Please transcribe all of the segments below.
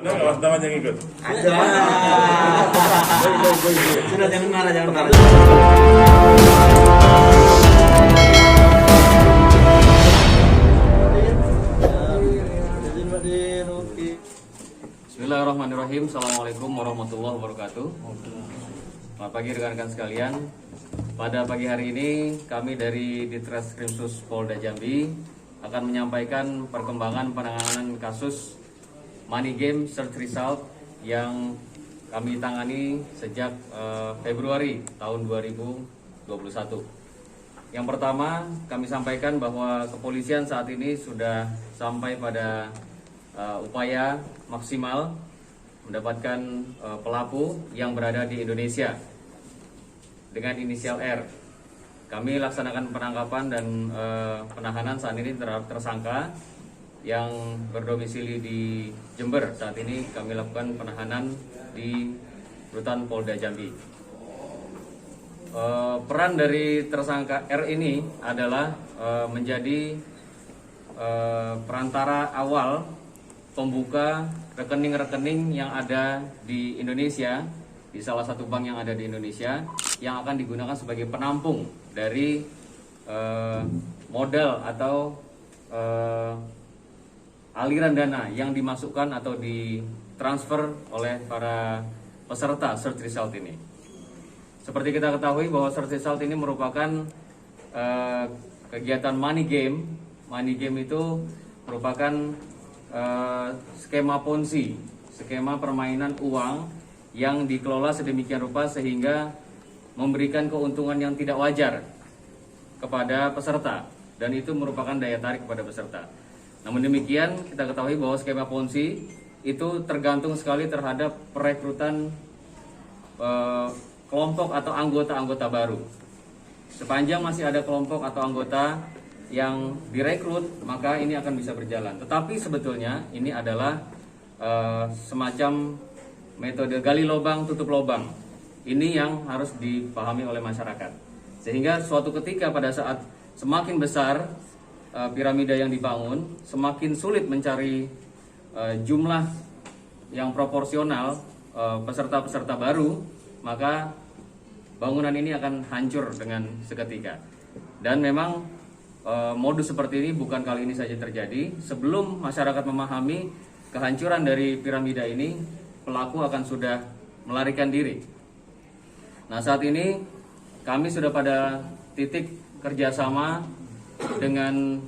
Ada nggak Mas Daman yang ikut? Ada. Sudah, jangan marah, jangan marah. Bismillahirrahmanirrahim. Assalamualaikum warahmatullahi wabarakatuh. Selamat pagi rekan-rekan sekalian. Pada pagi hari ini kami dari Ditreskrimsus Polda Jambi akan menyampaikan perkembangan penanganan kasus money game search result yang kami tangani sejak Februari tahun 2021. Yang pertama, kami sampaikan bahwa kepolisian saat ini sudah sampai pada upaya maksimal mendapatkan pelaku yang berada di Indonesia dengan inisial R. Kami laksanakan penangkapan dan penahanan saat ini terhadap tersangka yang berdomisili di Jember. Saat ini kami lakukan penahanan di Rutan Polda Jambi. Peran dari tersangka R ini adalah menjadi perantara awal pembuka rekening-rekening yang ada di Indonesia, di salah satu bank yang ada di Indonesia, yang akan digunakan sebagai penampung dari modal atau aliran dana yang dimasukkan atau ditransfer oleh para peserta search result ini. Seperti kita ketahui bahwa search result ini merupakan kegiatan money game. Money game itu merupakan skema ponzi, skema permainan uang yang dikelola sedemikian rupa sehingga memberikan keuntungan yang tidak wajar kepada peserta, dan itu merupakan daya tarik kepada peserta. Namun demikian, kita ketahui bahwa skema ponzi itu tergantung sekali terhadap perekrutan kelompok atau anggota-anggota baru. Sepanjang masih ada kelompok atau anggota yang direkrut, maka ini akan bisa berjalan. Tetapi sebetulnya ini adalah semacam metode gali lubang tutup lubang. Ini yang harus dipahami oleh masyarakat. Sehingga suatu ketika pada saat semakin besar piramida yang dibangun, semakin sulit mencari jumlah yang proporsional peserta-peserta baru, maka bangunan ini akan hancur dengan seketika. Dan memang modus seperti ini bukan kali ini saja terjadi. Sebelum masyarakat memahami kehancuran dari piramida ini, pelaku akan sudah melarikan diri. Nah, saat ini kami sudah pada titik kerjasama dengan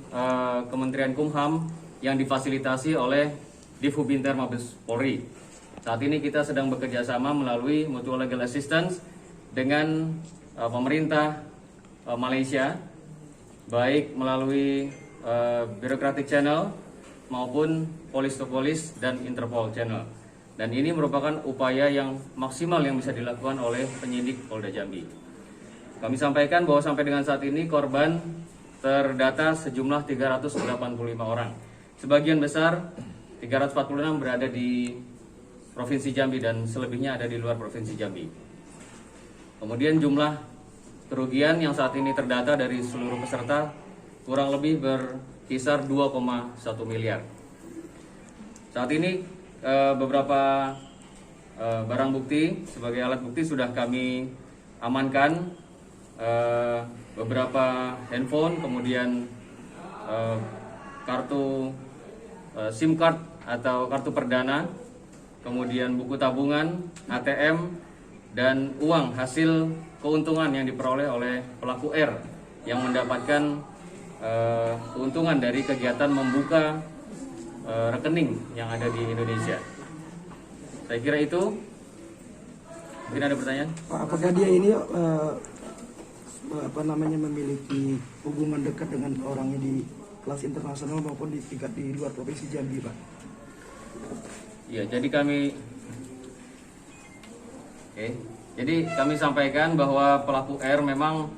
Kementerian Kumham yang difasilitasi oleh Divhubinter Mabes Polri. Saat ini kita sedang bekerja sama melalui Mutual Legal Assistance dengan pemerintah Malaysia, baik melalui Bureaucratic Channel maupun Police to Police dan Interpol Channel. Dan ini merupakan upaya yang maksimal yang bisa dilakukan oleh penyidik Polda Jambi. Kami sampaikan bahwa sampai dengan saat ini korban terdata sejumlah 385 orang. Sebagian besar 346 berada di Provinsi Jambi dan selebihnya ada di luar Provinsi Jambi. Kemudian jumlah kerugian yang saat ini terdata dari seluruh peserta kurang lebih berkisar 2,1 miliar. Saat ini beberapa barang bukti sebagai alat bukti sudah kami amankan, beberapa handphone, kemudian kartu SIM card atau kartu perdana, kemudian buku tabungan, ATM, dan uang hasil keuntungan yang diperoleh oleh pelaku R yang mendapatkan keuntungan dari kegiatan membuka rekening yang ada di Indonesia. Saya kira itu. Mungkin ada pertanyaan? Pak, apakah dia ini memiliki hubungan dekat dengan orangnya di kelas internasional maupun di tingkat di luar provinsi Jambi, Pak? Ya, jadi kami sampaikan bahwa pelaku R memang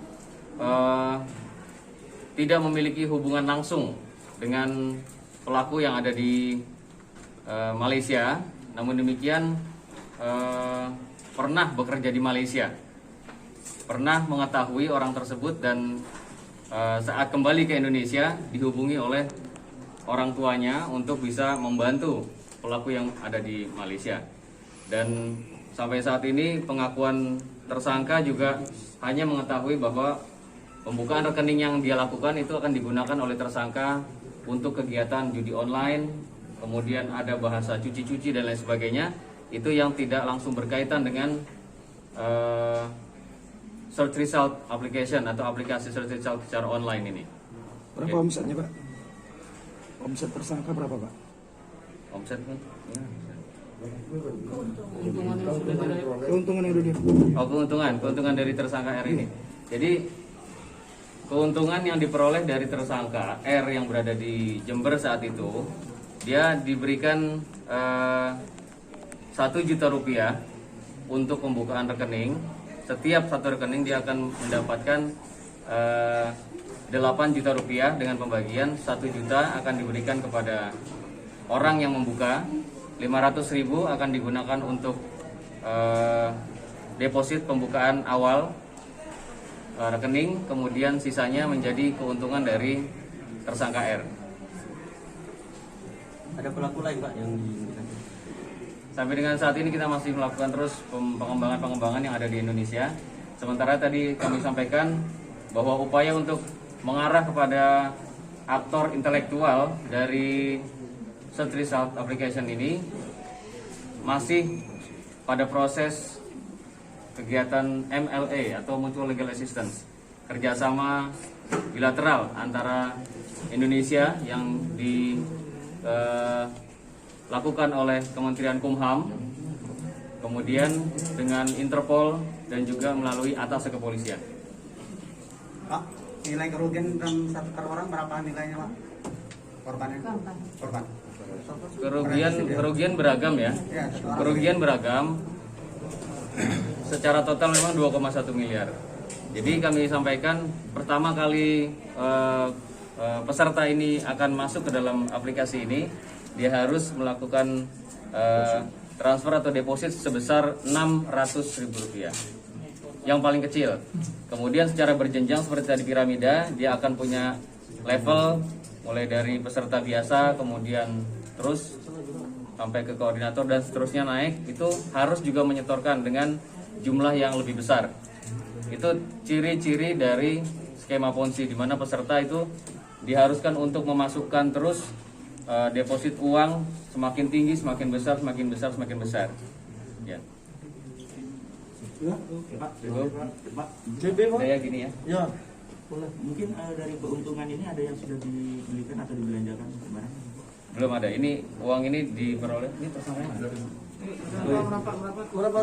tidak memiliki hubungan langsung dengan pelaku yang ada di Malaysia. Namun demikian pernah bekerja di Malaysia, pernah mengetahui orang tersebut, dan saat kembali ke Indonesia dihubungi oleh orang tuanya untuk bisa membantu pelaku yang ada di Malaysia. Dan sampai saat ini pengakuan tersangka juga hanya mengetahui bahwa pembukaan rekening yang dia lakukan itu akan digunakan oleh tersangka untuk kegiatan judi online, kemudian ada bahasa cuci-cuci dan lain sebagainya, itu yang tidak langsung berkaitan dengan search result application atau aplikasi search result secara online ini. Berapa omsetnya Pak? Omset tersangka berapa Pak? Omset ya. Keuntungan yang udah dia. Oh, keuntungan dari tersangka R ini. Jadi keuntungan yang diperoleh dari tersangka R yang berada di Jember saat itu, dia diberikan 1 juta rupiah untuk pembukaan rekening. Setiap satu rekening dia akan mendapatkan 8 juta rupiah dengan pembagian 1 juta akan diberikan kepada orang yang membuka, 500.000 akan digunakan untuk deposit pembukaan awal rekening, kemudian sisanya menjadi keuntungan dari tersangka R. Ada pelaku lain Pak yang Sampai dengan saat ini kita masih melakukan terus pengembangan-pengembangan yang ada di Indonesia. Sementara tadi kami sampaikan bahwa upaya untuk mengarah kepada aktor intelektual dari search result application ini masih pada proses kegiatan MLA atau Mutual Legal Assistance, kerjasama bilateral antara Indonesia yang dilakukan oleh Kementerian Kumham, kemudian dengan Interpol dan juga melalui atas kepolisian. Pak, nilai kerugian dalam satu per orang berapa nilainya Pak? Korbannya? Korban. Kerugian beragam ya. Kerugian beragam. Secara total memang 2,1 miliar. Jadi kami sampaikan pertama kali peserta ini akan masuk ke dalam aplikasi ini, dia harus melakukan transfer atau deposit sebesar Rp600.000 yang paling kecil. Kemudian secara berjenjang seperti tadi piramida, dia akan punya level mulai dari peserta biasa, kemudian terus sampai ke koordinator dan seterusnya naik. Itu harus juga menyetorkan dengan jumlah yang lebih besar. Itu ciri-ciri dari skema Ponzi, di mana peserta itu diharuskan untuk memasukkan terus deposit uang semakin tinggi, semakin besar, semakin besar, semakin besar. Ya. Pak, Pak, Saya gini ya. ya, boleh. Mungkin dari keuntungan ini ada yang sudah dibelikan atau dibelanjakan barang? Belum ada. Ini uang ini diperoleh. Ini tersangka. Berapa?